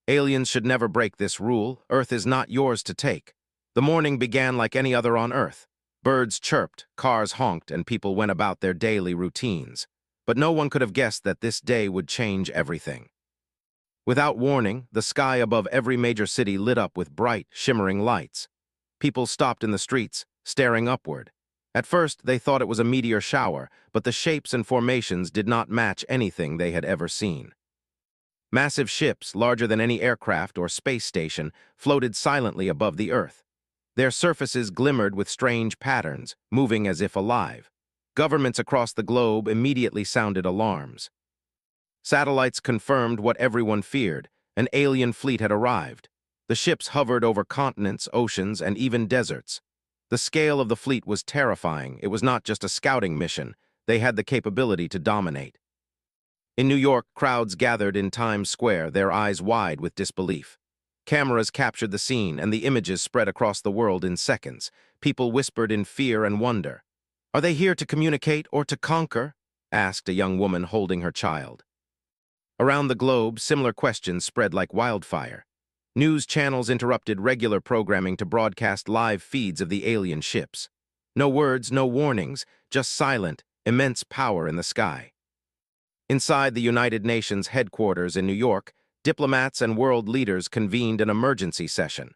Aliens should never break this rule. Earth is not yours to take. The morning began like any other on Earth. Birds chirped, cars honked, and people went about their daily routines. But no one could have guessed that this day would change everything. Without warning, the sky above every major city lit up with bright, shimmering lights. People stopped in the streets, staring upward. At first, they thought it was a meteor shower, but the shapes and formations did not match anything they had ever seen. Massive ships, larger than any aircraft or space station, floated silently above the Earth. Their surfaces glimmered with strange patterns, moving as if alive. Governments across the globe immediately sounded alarms. Satellites confirmed what everyone feared: an alien fleet had arrived. The ships hovered over continents, oceans, and even deserts. The scale of the fleet was terrifying. It was not just a scouting mission. They had the capability to dominate. In New York, crowds gathered in Times Square, their eyes wide with disbelief. Cameras captured the scene, and the images spread across the world in seconds. People whispered in fear and wonder. "Are they here to communicate or to conquer?" asked a young woman holding her child. Around the globe, similar questions spread like wildfire. News channels interrupted regular programming to broadcast live feeds of the alien ships. No words, no warnings, just silent, immense power in the sky. Inside the United Nations headquarters in New York, diplomats and world leaders convened an emergency session.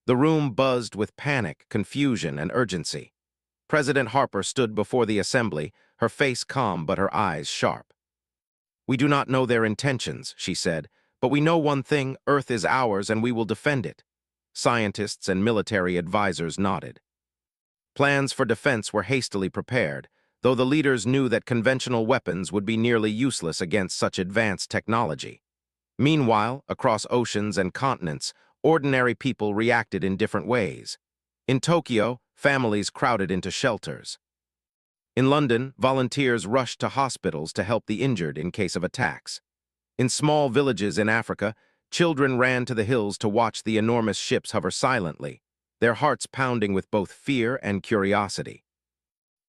The room buzzed with panic, confusion, and urgency. President Harper stood before the assembly, her face calm but her eyes sharp. "We do not know their intentions," she said, "but we know one thing: Earth is ours and we will defend it." Scientists and military advisors nodded. Plans for defense were hastily prepared, though the leaders knew that conventional weapons would be nearly useless against such advanced technology. Meanwhile, across oceans and continents, ordinary people reacted in different ways. In Tokyo, families crowded into shelters. In London, volunteers rushed to hospitals to help the injured in case of attacks. In small villages in Africa, children ran to the hills to watch the enormous ships hover silently, their hearts pounding with both fear and curiosity.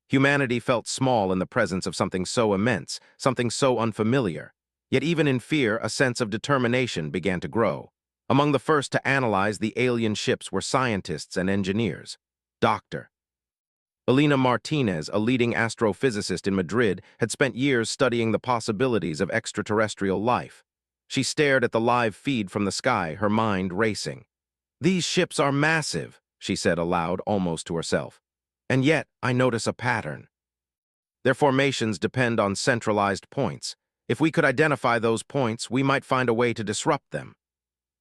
Humanity felt small in the presence of something so immense, something so unfamiliar. Yet even in fear, a sense of determination began to grow. Among the first to analyze the alien ships were scientists and engineers. Dr. Elena Martinez, a leading astrophysicist in Madrid, had spent years studying the possibilities of extraterrestrial life. She stared at the live feed from the sky, her mind racing. "These ships are massive," she said aloud, almost to herself. "And yet, I notice a pattern. Their formations depend on centralized points. If we could identify those points, we might find a way to disrupt them."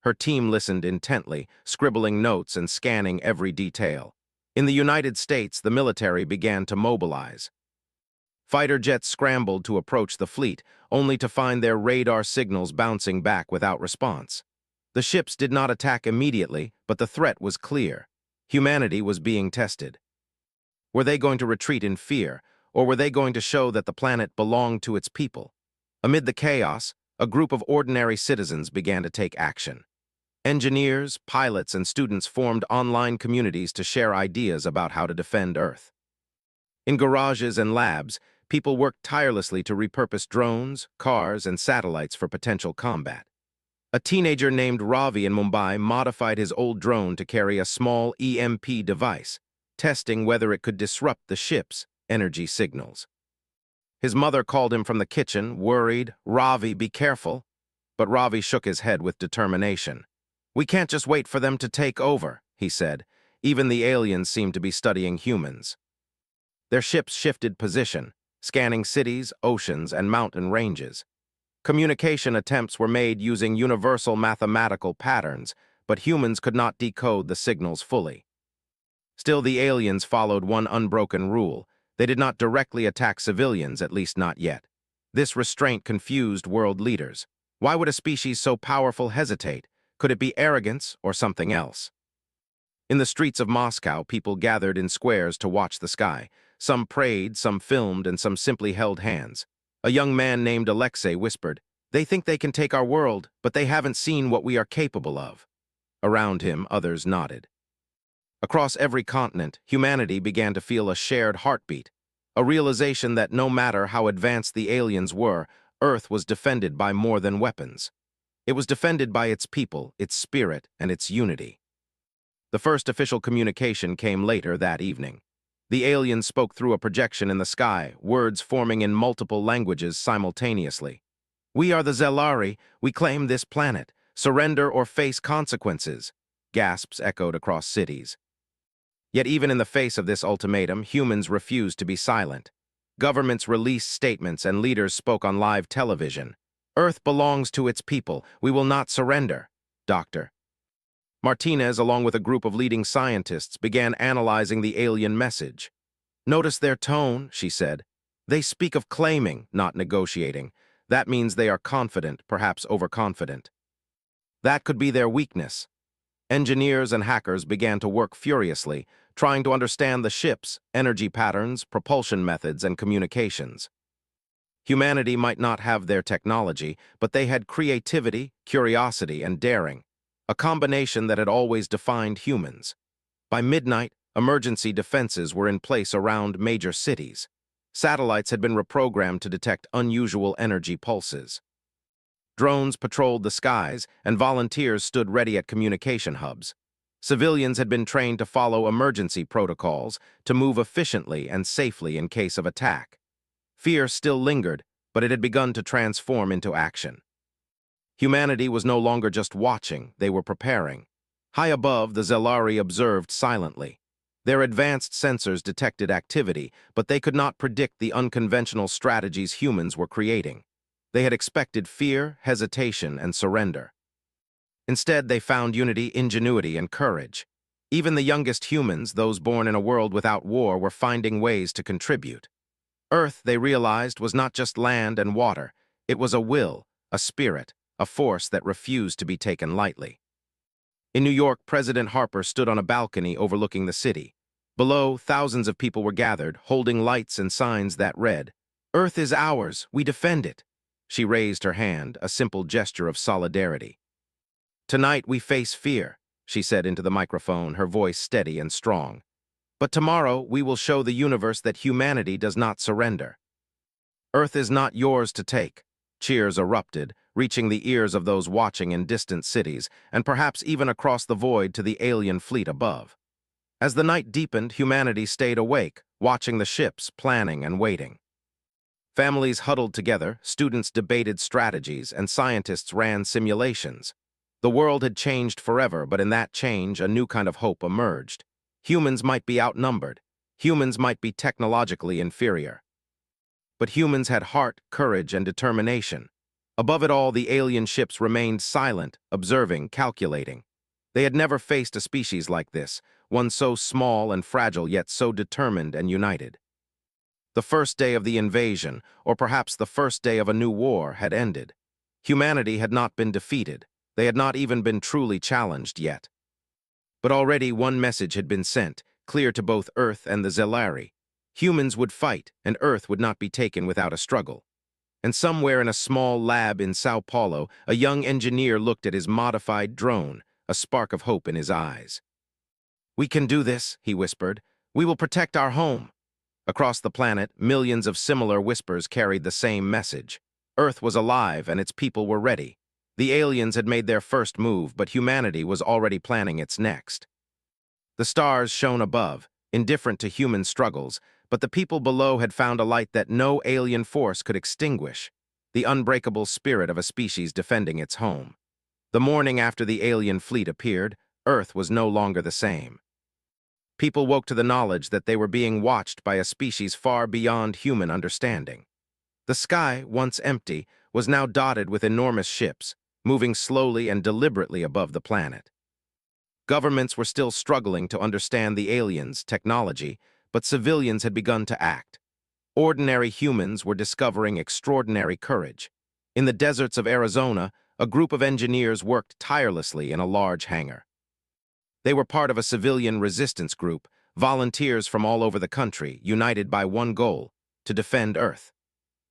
Her team listened intently, scribbling notes and scanning every detail. In the United States, the military began to mobilize. Fighter jets scrambled to approach the fleet, only to find their radar signals bouncing back without response. The ships did not attack immediately, but the threat was clear. Humanity was being tested. Were they going to retreat in fear, or were they going to show that the planet belonged to its people? Amid the chaos, a group of ordinary citizens began to take action. Engineers, pilots, and students formed online communities to share ideas about how to defend Earth. In garages and labs, people worked tirelessly to repurpose drones, cars, and satellites for potential combat. A teenager named Ravi in Mumbai modified his old drone to carry a small EMP device, testing whether it could disrupt the ship's energy signals. His mother called him from the kitchen, worried. "Ravi, be careful." But Ravi shook his head with determination. "We can't just wait for them to take over," he said. Even the aliens seemed to be studying humans. Their ships shifted position, scanning cities, oceans, and mountain ranges. Communication attempts were made using universal mathematical patterns, but humans could not decode the signals fully. Still, the aliens followed one unbroken rule: they did not directly attack civilians, at least not yet. This restraint confused world leaders. Why would a species so powerful hesitate? Could it be arrogance or something else? In the streets of Moscow, people gathered in squares to watch the sky. Some prayed, some filmed, and some simply held hands. A young man named Alexei whispered, "They think they can take our world, but they haven't seen what we are capable of." Around him, others nodded. Across every continent, humanity began to feel a shared heartbeat, a realization that no matter how advanced the aliens were, Earth was defended by more than weapons. It was defended by its people, its spirit, and its unity. The first official communication came later that evening. The aliens spoke through a projection in the sky, words forming in multiple languages simultaneously. "We are the Zelari. We claim this planet. Surrender or face consequences." Gasps echoed across cities. Yet even in the face of this ultimatum, humans refused to be silent. Governments released statements and leaders spoke on live television. "Earth belongs to its people. We will not surrender." Dr. Martinez, along with a group of leading scientists, began analyzing the alien message. "Notice their tone," she said. "They speak of claiming, not negotiating. That means they are confident, perhaps overconfident. That could be their weakness." Engineers and hackers began to work furiously, trying to understand the ships, energy patterns, propulsion methods, and communications. Humanity might not have their technology, but they had creativity, curiosity, and daring, a combination that had always defined humans. By midnight, emergency defenses were in place around major cities. Satellites had been reprogrammed to detect unusual energy pulses. Drones patrolled the skies, and volunteers stood ready at communication hubs. Civilians had been trained to follow emergency protocols, to move efficiently and safely in case of attack. Fear still lingered, but it had begun to transform into action. Humanity was no longer just watching, they were preparing. High above, the Zelari observed silently. Their advanced sensors detected activity, but they could not predict the unconventional strategies humans were creating. They had expected fear, hesitation, and surrender. Instead, they found unity, ingenuity, and courage. Even the youngest humans, those born in a world without war, were finding ways to contribute. Earth, they realized, was not just land and water. It was a will, a spirit, a force that refused to be taken lightly. In New York, President Harper stood on a balcony overlooking the city. Below, thousands of people were gathered, holding lights and signs that read, "Earth is ours, we defend it." She raised her hand, a simple gesture of solidarity. "Tonight we face fear," she said into the microphone, her voice steady and strong. "But tomorrow we will show the universe that humanity does not surrender." "Earth is not yours to take." Cheers erupted, reaching the ears of those watching in distant cities, and perhaps even across the void to the alien fleet above. As the night deepened, humanity stayed awake, watching the ships, planning and waiting. Families huddled together, students debated strategies, and scientists ran simulations. The world had changed forever, but in that change, a new kind of hope emerged. Humans might be outnumbered. Humans might be technologically inferior. But humans had heart, courage, and determination. Above it all, the alien ships remained silent, observing, calculating. They had never faced a species like this, one so small and fragile yet so determined and united. The first day of the invasion, or perhaps the first day of a new war, had ended. Humanity had not been defeated. They had not even been truly challenged yet. But already one message had been sent, clear to both Earth and the Zelari. Humans would fight, and Earth would not be taken without a struggle. And somewhere in a small lab in Sao Paulo, a young engineer looked at his modified drone, a spark of hope in his eyes. "We can do this," he whispered. "We will protect our home." Across the planet, millions of similar whispers carried the same message. Earth was alive, and its people were ready. The aliens had made their first move, but humanity was already planning its next. The stars shone above, indifferent to human struggles, but the people below had found a light that no alien force could extinguish, the unbreakable spirit of a species defending its home. The morning after the alien fleet appeared, Earth was no longer the same. People woke to the knowledge that they were being watched by a species far beyond human understanding. The sky, once empty, was now dotted with enormous ships, moving slowly and deliberately above the planet. Governments were still struggling to understand the aliens' technology, but civilians had begun to act. Ordinary humans were discovering extraordinary courage. In the deserts of Arizona, a group of engineers worked tirelessly in a large hangar. They were part of a civilian resistance group, volunteers from all over the country, united by one goal: to defend Earth.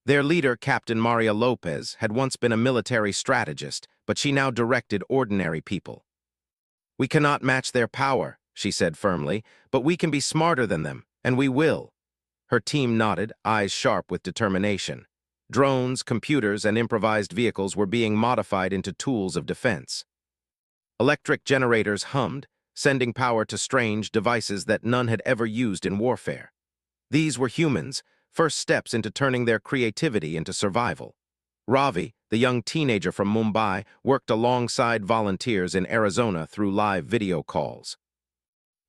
Their leader, Captain Maria Lopez, had once been a military strategist, but she now directed ordinary people. "We cannot match their power," she said firmly, "but we can be smarter than them, and we will." Her team nodded, eyes sharp with determination. Drones, computers, and improvised vehicles were being modified into tools of defense. Electric generators hummed, sending power to strange devices that none had ever used in warfare. These were humans' first steps into turning their creativity into survival. Ravi, the young teenager from Mumbai, worked alongside volunteers in Arizona through live video calls.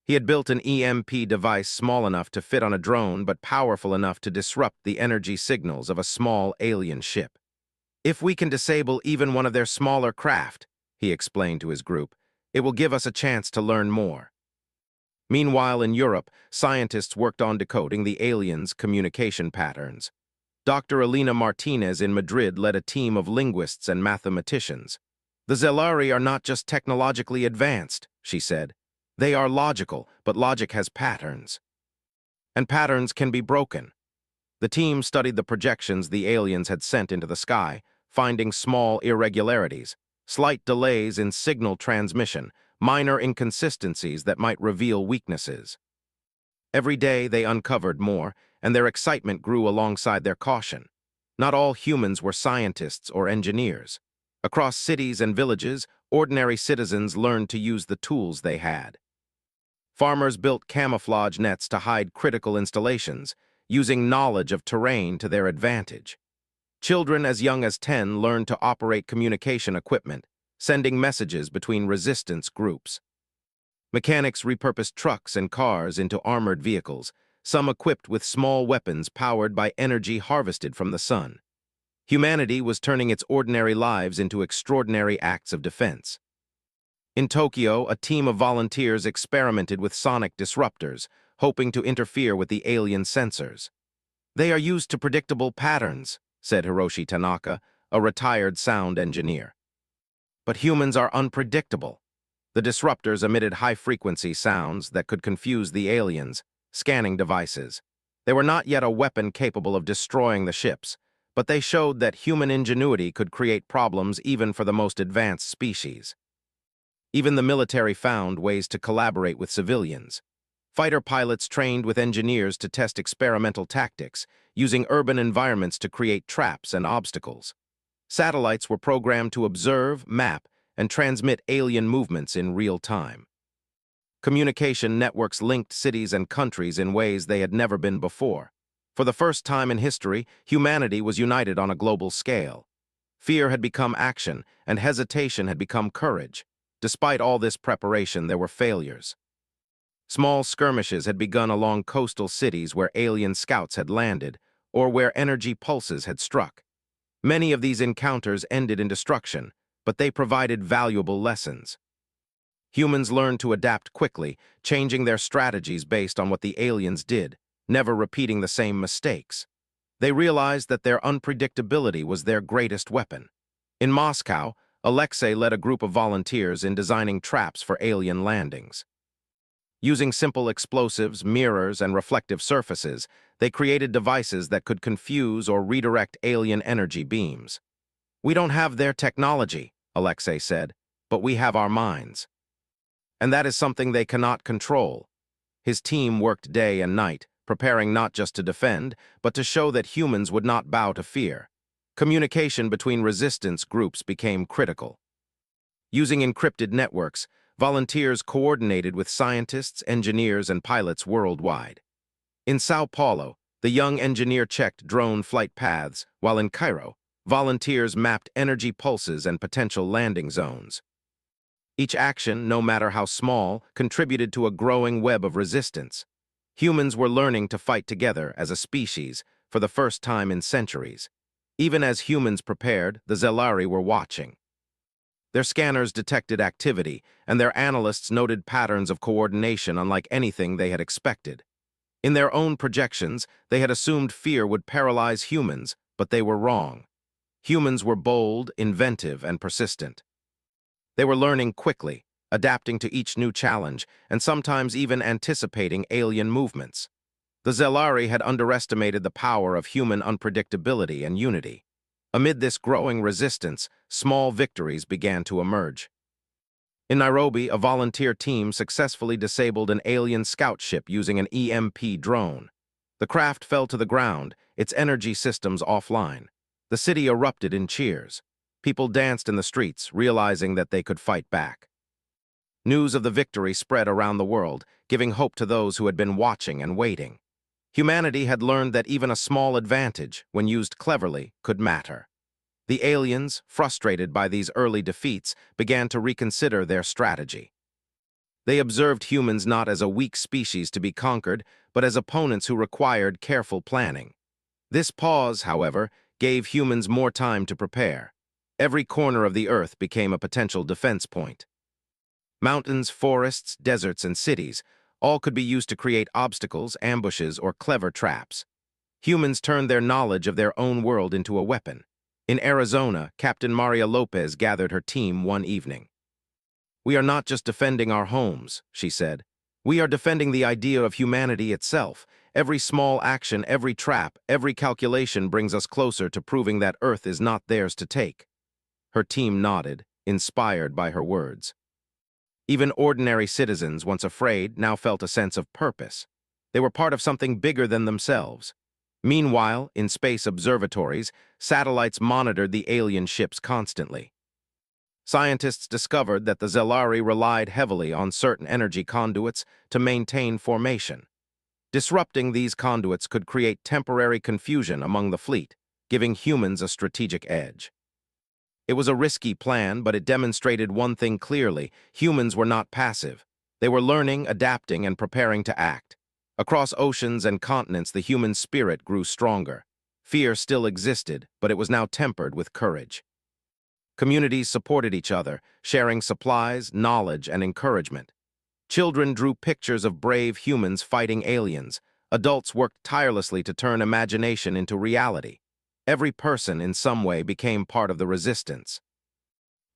He had built an EMP device small enough to fit on a drone but powerful enough to disrupt the energy signals of a small alien ship. "If we can disable even one of their smaller craft," he explained to his group, "it will give us a chance to learn more." Meanwhile, in Europe, scientists worked on decoding the aliens' communication patterns. Dr. Elena Martinez in Madrid led a team of linguists and mathematicians. "The Zelari are not just technologically advanced," she said. "They are logical, but logic has patterns. And patterns can be broken." The team studied the projections the aliens had sent into the sky, finding small irregularities, slight delays in signal transmission, minor inconsistencies that might reveal weaknesses. Every day they uncovered more, and their excitement grew alongside their caution. Not all humans were scientists or engineers. Across cities and villages, ordinary citizens learned to use the tools they had. Farmers built camouflage nets to hide critical installations, using knowledge of terrain to their advantage. Children as young as 10 learned to operate communication equipment, sending messages between resistance groups. Mechanics repurposed trucks and cars into armored vehicles, some equipped with small weapons powered by energy harvested from the sun. Humanity was turning its ordinary lives into extraordinary acts of defense. In Tokyo, a team of volunteers experimented with sonic disruptors, hoping to interfere with the alien sensors. "They are used to predictable patterns," said Hiroshi Tanaka, a retired sound engineer. "But humans are unpredictable." The disruptors emitted high-frequency sounds that could confuse the aliens, scanning devices. They were not yet a weapon capable of destroying the ships, but they showed that human ingenuity could create problems even for the most advanced species. Even the military found ways to collaborate with civilians. Fighter pilots trained with engineers to test experimental tactics, using urban environments to create traps and obstacles. Satellites were programmed to observe, map, and transmit alien movements in real time. Communication networks linked cities and countries in ways they had never been before. For the first time in history, humanity was united on a global scale. Fear had become action, and hesitation had become courage. Despite all this preparation, there were failures. Small skirmishes had begun along coastal cities where alien scouts had landed, or where energy pulses had struck. Many of these encounters ended in destruction, but they provided valuable lessons. Humans learned to adapt quickly, changing their strategies based on what the aliens did, never repeating the same mistakes. They realized that their unpredictability was their greatest weapon. In Moscow, Alexei led a group of volunteers in designing traps for alien landings. Using simple explosives, mirrors, and reflective surfaces, they created devices that could confuse or redirect alien energy beams. "We don't have their technology," Alexei said, "but we have our minds. And that is something they cannot control." His team worked day and night, preparing not just to defend, but to show that humans would not bow to fear. Communication between resistance groups became critical. Using encrypted networks, volunteers coordinated with scientists, engineers, and pilots worldwide. In Sao Paulo, the young engineer checked drone flight paths, while in Cairo, volunteers mapped energy pulses and potential landing zones. Each action, no matter how small, contributed to a growing web of resistance. Humans were learning to fight together as a species for the first time in centuries. Even as humans prepared, the Zelari were watching. Their scanners detected activity, and their analysts noted patterns of coordination unlike anything they had expected. In their own projections, they had assumed fear would paralyze humans, but they were wrong. Humans were bold, inventive, and persistent. They were learning quickly, adapting to each new challenge, and sometimes even anticipating alien movements. The Zelari had underestimated the power of human unpredictability and unity. Amid this growing resistance, small victories began to emerge. In Nairobi, a volunteer team successfully disabled an alien scout ship using an EMP drone. The craft fell to the ground, its energy systems offline. The city erupted in cheers. People danced in the streets, realizing that they could fight back. News of the victory spread around the world, giving hope to those who had been watching and waiting. Humanity had learned that even a small advantage, when used cleverly, could matter. The aliens, frustrated by these early defeats, began to reconsider their strategy. They observed humans not as a weak species to be conquered, but as opponents who required careful planning. This pause, however, gave humans more time to prepare. Every corner of the Earth became a potential defense point. Mountains, forests, deserts, and cities all could be used to create obstacles, ambushes, or clever traps. Humans turned their knowledge of their own world into a weapon. In Arizona, Captain Maria Lopez gathered her team one evening. "We are not just defending our homes," she said. "We are defending the idea of humanity itself. Every small action, every trap, every calculation brings us closer to proving that Earth is not theirs to take." Her team nodded, inspired by her words. Even ordinary citizens, once afraid, now felt a sense of purpose. They were part of something bigger than themselves. Meanwhile, in space observatories, satellites monitored the alien ships constantly. Scientists discovered that the Zelari relied heavily on certain energy conduits to maintain formation. Disrupting these conduits could create temporary confusion among the fleet, giving humans a strategic edge. It was a risky plan, but it demonstrated one thing clearly: humans were not passive. They were learning, adapting, and preparing to act. Across oceans and continents, the human spirit grew stronger. Fear still existed, but it was now tempered with courage. Communities supported each other, sharing supplies, knowledge, and encouragement. Children drew pictures of brave humans fighting aliens. Adults worked tirelessly to turn imagination into reality. Every person, in some way, became part of the resistance.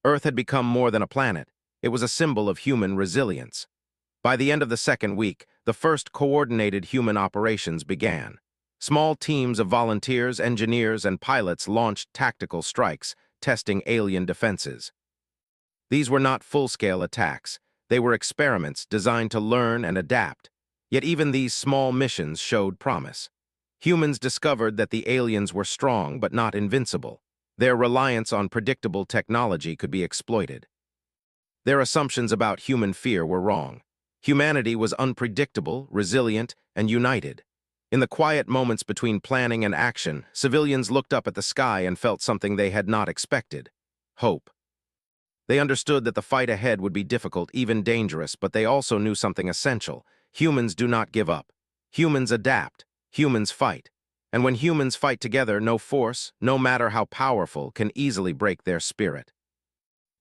Earth had become more than a planet. It was a symbol of human resilience. By the end of the second week, the first coordinated human operations began. Small teams of volunteers, engineers, and pilots launched tactical strikes, testing alien defenses. These were not full-scale attacks. They were experiments designed to learn and adapt. Yet even these small missions showed promise. Humans discovered that the aliens were strong but not invincible. Their reliance on predictable technology could be exploited. Their assumptions about human fear were wrong. Humanity was unpredictable, resilient, and united. In the quiet moments between planning and action, civilians looked up at the sky and felt something they had not expected: hope. They understood that the fight ahead would be difficult, even dangerous, but they also knew something essential: humans do not give up. Humans adapt. Humans fight. And when humans fight together, no force, no matter how powerful, can easily break their spirit.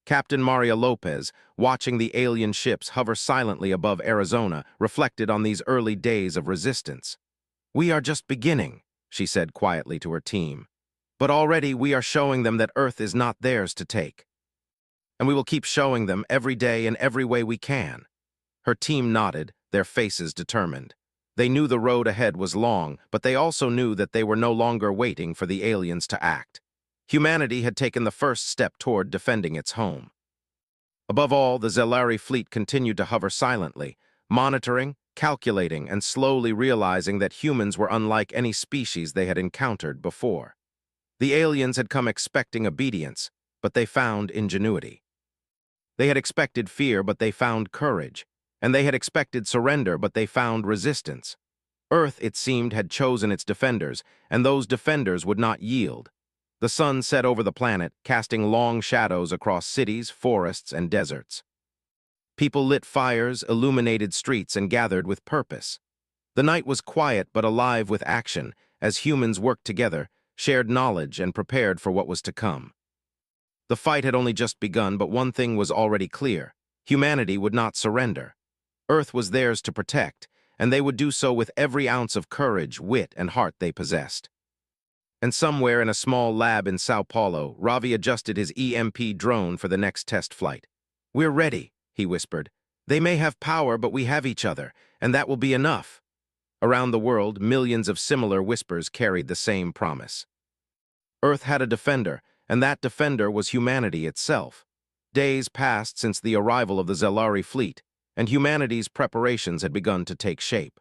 Captain Maria Lopez, watching the alien ships hover silently above Arizona, reflected on these early days of resistance. "We are just beginning," she said quietly to her team. "But already we are showing them that Earth is not theirs to take. And we will keep showing them every day in every way we can." Her team nodded, their faces determined. They knew the road ahead was long, but they also knew that they were no longer waiting for the aliens to act. Humanity had taken the first step toward defending its home. Above all, the Zelari fleet continued to hover silently, monitoring, calculating, and slowly realizing that humans were unlike any species they had encountered before. The aliens had come expecting obedience, but they found ingenuity. They had expected fear, but they found courage. And they had expected surrender, but they found resistance. Earth, it seemed, had chosen its defenders, and those defenders would not yield. The sun set over the planet, casting long shadows across cities, forests, and deserts. People lit fires, illuminated streets, and gathered with purpose. The night was quiet but alive with action, as humans worked together, shared knowledge, and prepared for what was to come. The fight had only just begun, but one thing was already clear: humanity would not surrender. Earth was theirs to protect, and they would do so with every ounce of courage, wit, and heart they possessed. And somewhere in a small lab in Sao Paulo, Ravi adjusted his EMP drone for the next test flight. "We're ready," he whispered. "They may have power, but we have each other, and that will be enough." Around the world, millions of similar whispers carried the same promise. Earth had a defender, and that defender was humanity itself. Days passed since the arrival of the Zelari fleet, and humanity's preparations had begun to take shape.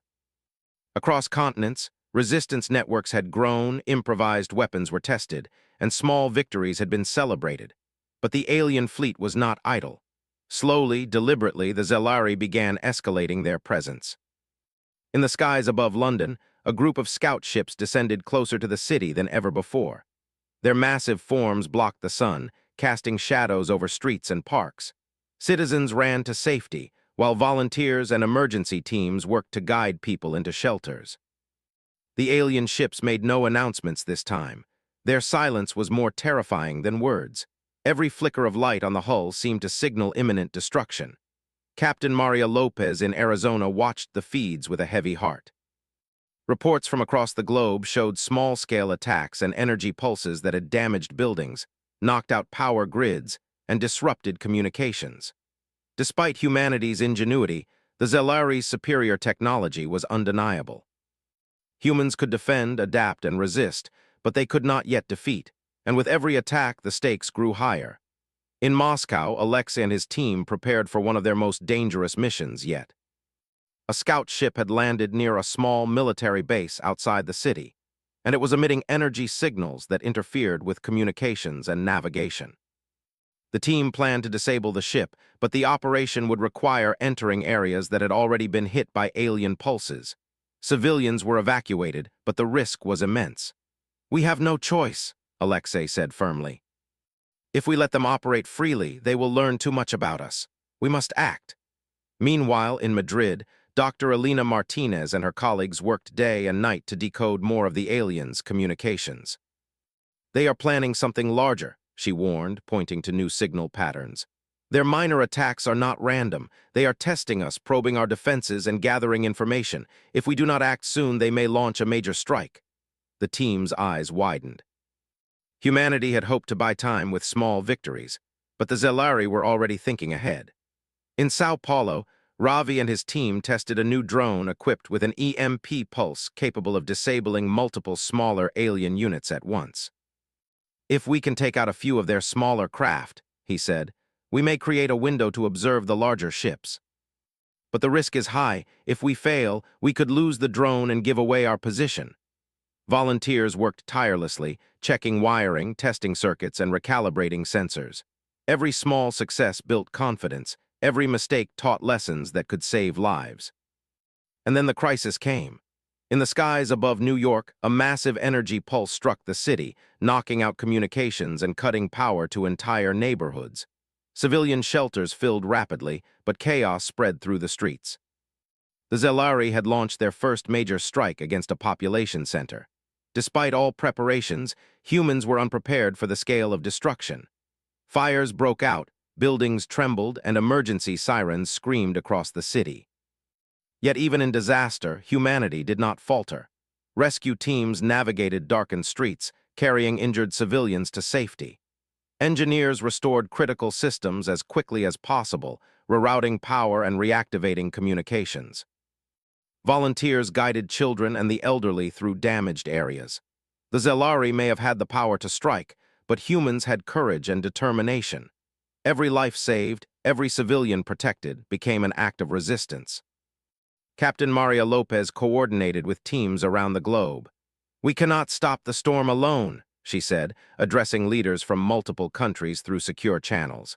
Across continents, Resistance networks had grown, improvised weapons were tested, and small victories had been celebrated. But the alien fleet was not idle. Slowly, deliberately, the Zelari began escalating their presence. In the skies above London, a group of scout ships descended closer to the city than ever before. Their massive forms blocked the sun, casting shadows over streets and parks. Citizens ran to safety, while volunteers and emergency teams worked to guide people into shelters. The alien ships made no announcements this time. Their silence was more terrifying than words. Every flicker of light on the hull seemed to signal imminent destruction. Captain Maria Lopez in Arizona watched the feeds with a heavy heart. Reports from across the globe showed small-scale attacks and energy pulses that had damaged buildings, knocked out power grids, and disrupted communications. Despite humanity's ingenuity, the Zelari's superior technology was undeniable. Humans could defend, adapt, and resist, but they could not yet defeat, and with every attack the stakes grew higher. In Moscow, Alexei and his team prepared for one of their most dangerous missions yet. A scout ship had landed near a small military base outside the city, and it was emitting energy signals that interfered with communications and navigation. The team planned to disable the ship, but the operation would require entering areas that had already been hit by alien pulses. Civilians were evacuated, but the risk was immense. "We have no choice," Alexei said firmly. "If we let them operate freely, they will learn too much about us. We must act." Meanwhile, in Madrid, Dr. Elena Martinez and her colleagues worked day and night to decode more of the aliens' communications. "They are planning something larger," she warned, pointing to new signal patterns. "Their minor attacks are not random. They are testing us, probing our defenses, and gathering information. If we do not act soon, they may launch a major strike." The team's eyes widened. Humanity had hoped to buy time with small victories, but the Zelari were already thinking ahead. In Sao Paulo, Ravi and his team tested a new drone equipped with an EMP pulse capable of disabling multiple smaller alien units at once. "If we can take out a few of their smaller craft," he said, "we may create a window to observe the larger ships. But the risk is high. If we fail, we could lose the drone and give away our position." Volunteers worked tirelessly, checking wiring, testing circuits, and recalibrating sensors. Every small success built confidence. Every mistake taught lessons that could save lives. And then the crisis came. In the skies above New York, a massive energy pulse struck the city, knocking out communications and cutting power to entire neighborhoods. Civilian shelters filled rapidly, but chaos spread through the streets. The Zelari had launched their first major strike against a population center. Despite all preparations, humans were unprepared for the scale of destruction. Fires broke out, buildings trembled, and emergency sirens screamed across the city. Yet even in disaster, humanity did not falter. Rescue teams navigated darkened streets, carrying injured civilians to safety. Engineers restored critical systems as quickly as possible, rerouting power and reactivating communications. Volunteers guided children and the elderly through damaged areas. The Zelari may have had the power to strike, but humans had courage and determination. Every life saved, every civilian protected, became an act of resistance. Captain Maria Lopez coordinated with teams around the globe. "We cannot stop the storm alone," she said, addressing leaders from multiple countries through secure channels.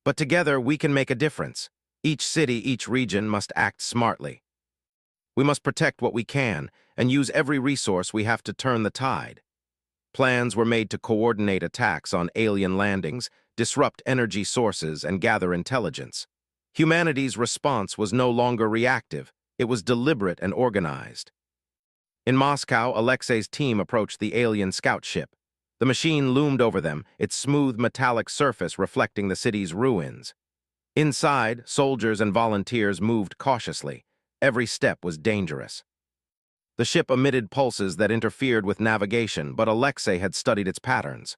"But together we can make a difference. Each city, each region must act smartly. We must protect what we can and use every resource we have to turn the tide." Plans were made to coordinate attacks on alien landings, disrupt energy sources, and gather intelligence. Humanity's response was no longer reactive. It was deliberate and organized. In Moscow, Alexei's team approached the alien scout ship. The machine loomed over them, its smooth metallic surface reflecting the city's ruins. Inside, soldiers and volunteers moved cautiously. Every step was dangerous. The ship emitted pulses that interfered with navigation, but Alexei had studied its patterns.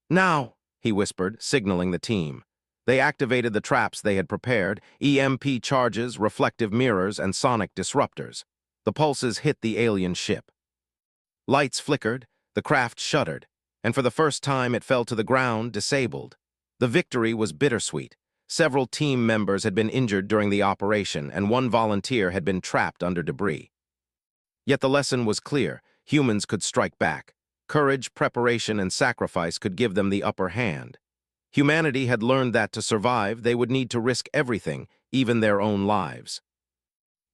"Now," he whispered, signaling the team. They activated the traps they had prepared, EMP charges, reflective mirrors, and sonic disruptors. The pulses hit the alien ship. Lights flickered, the craft shuddered, and for the first time it fell to the ground, disabled. The victory was bittersweet. Several team members had been injured during the operation, and one volunteer had been trapped under debris. Yet the lesson was clear. humans could strike back. Courage, preparation, and sacrifice could give them the upper hand. Humanity had learned that to survive, they would need to risk everything, even their own lives.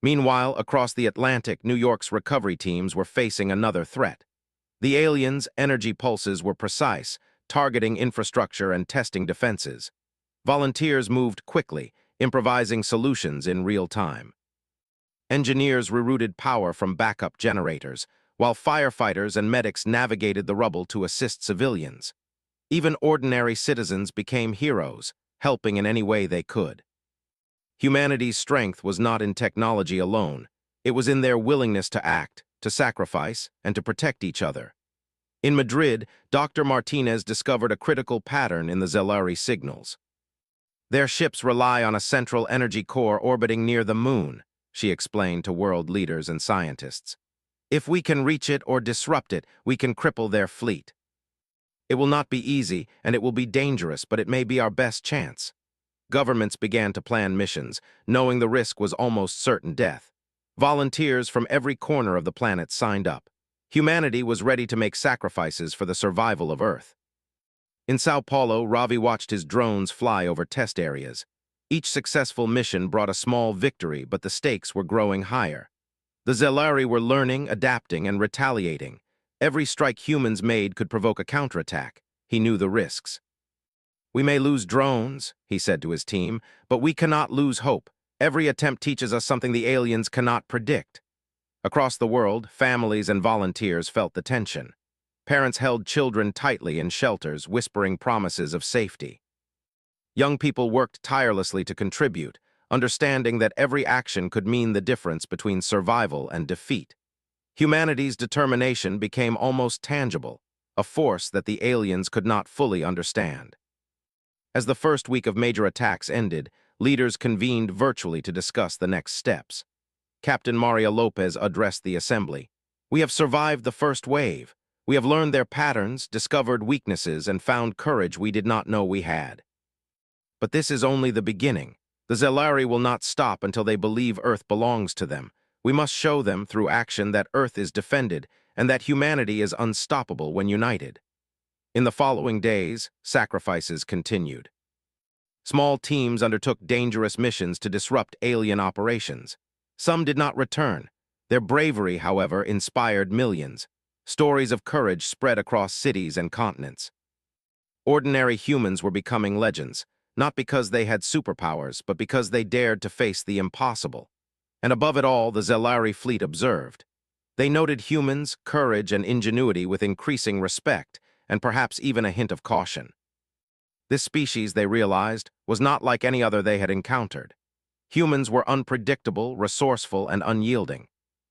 Meanwhile, across the Atlantic, New York's recovery teams were facing another threat. The aliens' energy pulses were precise, targeting infrastructure and testing defenses. Volunteers moved quickly, improvising solutions in real time. Engineers rerouted power from backup generators, while firefighters and medics navigated the rubble to assist civilians. Even ordinary citizens became heroes, helping in any way they could. Humanity's strength was not in technology alone. It was in their willingness to act, to sacrifice, and to protect each other. In Madrid, Dr. Martinez discovered a critical pattern in the Zelari signals. Their ships rely on a central energy core orbiting near the moon, she explained to world leaders and scientists. If we can reach it or disrupt it, we can cripple their fleet. It will not be easy, and it will be dangerous, but it may be our best chance. Governments began to plan missions, knowing the risk was almost certain death. Volunteers from every corner of the planet signed up. Humanity was ready to make sacrifices for the survival of Earth. In Sao Paulo, Ravi watched his drones fly over test areas. Each successful mission brought a small victory, but the stakes were growing higher. The Zelari were learning, adapting, and retaliating. Every strike humans made could provoke a counterattack. He knew the risks. "We may lose drones," he said to his team, "but we cannot lose hope. Every attempt teaches us something the aliens cannot predict." Across the world, families and volunteers felt the tension. Parents held children tightly in shelters, whispering promises of safety. Young people worked tirelessly to contribute, understanding that every action could mean the difference between survival and defeat. Humanity's determination became almost tangible, a force that the aliens could not fully understand. As the first week of major attacks ended, leaders convened virtually to discuss the next steps. Captain Maria Lopez addressed the assembly. "We have survived the first wave. We have learned their patterns, discovered weaknesses, and found courage we did not know we had. But this is only the beginning. The Zelari will not stop until they believe Earth belongs to them. We must show them through action that Earth is defended and that humanity is unstoppable when united." In the following days, sacrifices continued. Small teams undertook dangerous missions to disrupt alien operations. Some did not return. Their bravery, however, inspired millions. Stories of courage spread across cities and continents. Ordinary humans were becoming legends, not because they had superpowers, but because they dared to face the impossible. And above it all, the Zelari fleet observed. They noted humans' courage and ingenuity with increasing respect, and perhaps even a hint of caution. This species, they realized, was not like any other they had encountered. Humans were unpredictable, resourceful, and unyielding.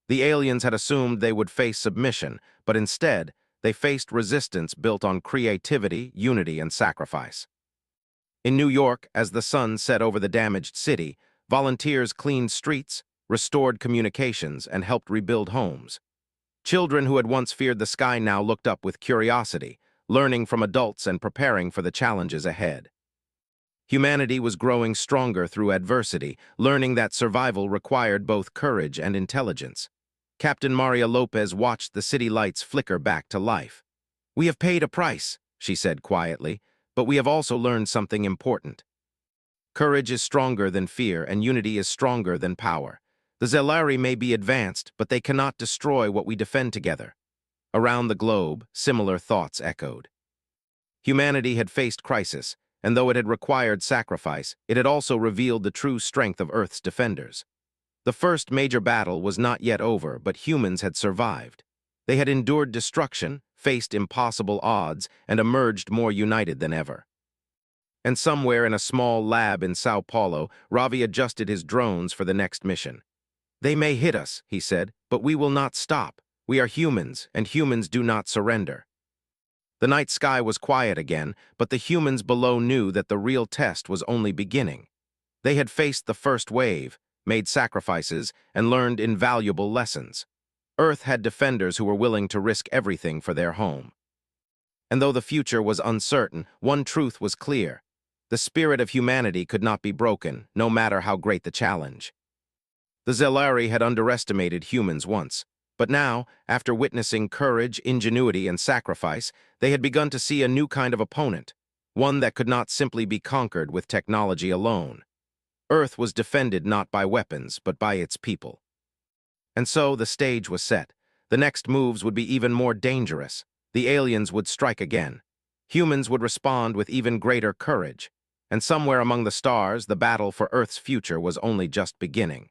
The aliens had assumed they would face submission, but instead, they faced resistance built on creativity, unity, and sacrifice. In New York, as the sun set over the damaged city, volunteers cleaned streets, restored communications, and helped rebuild homes. Children who had once feared the sky now looked up with curiosity, learning from adults and preparing for the challenges ahead. Humanity was growing stronger through adversity, learning that survival required both courage and intelligence. Captain Maria Lopez watched the city lights flicker back to life. "We have paid a price," she said quietly, "but we have also learned something important. Courage is stronger than fear, and unity is stronger than power. The Zelari may be advanced, but they cannot destroy what we defend together." Around the globe, similar thoughts echoed. Humanity had faced crisis, and though it had required sacrifice, it had also revealed the true strength of Earth's defenders. The first major battle was not yet over, but humans had survived. They had endured destruction, faced impossible odds, and emerged more united than ever. And somewhere in a small lab in Sao Paulo, Ravi adjusted his drones for the next mission. "They may hit us," he said, "but we will not stop. We are humans, and humans do not surrender." The night sky was quiet again, but the humans below knew that the real test was only beginning. They had faced the first wave, made sacrifices, and learned invaluable lessons. Earth had defenders who were willing to risk everything for their home. And though the future was uncertain, one truth was clear. The spirit of humanity could not be broken, no matter how great the challenge. The Zelari had underestimated humans once. But now, after witnessing courage, ingenuity, and sacrifice, they had begun to see a new kind of opponent, one that could not simply be conquered with technology alone. Earth was defended not by weapons, but by its people. And so the stage was set. The next moves would be even more dangerous. The aliens would strike again. Humans would respond with even greater courage. And somewhere among the stars, the battle for Earth's future was only just beginning.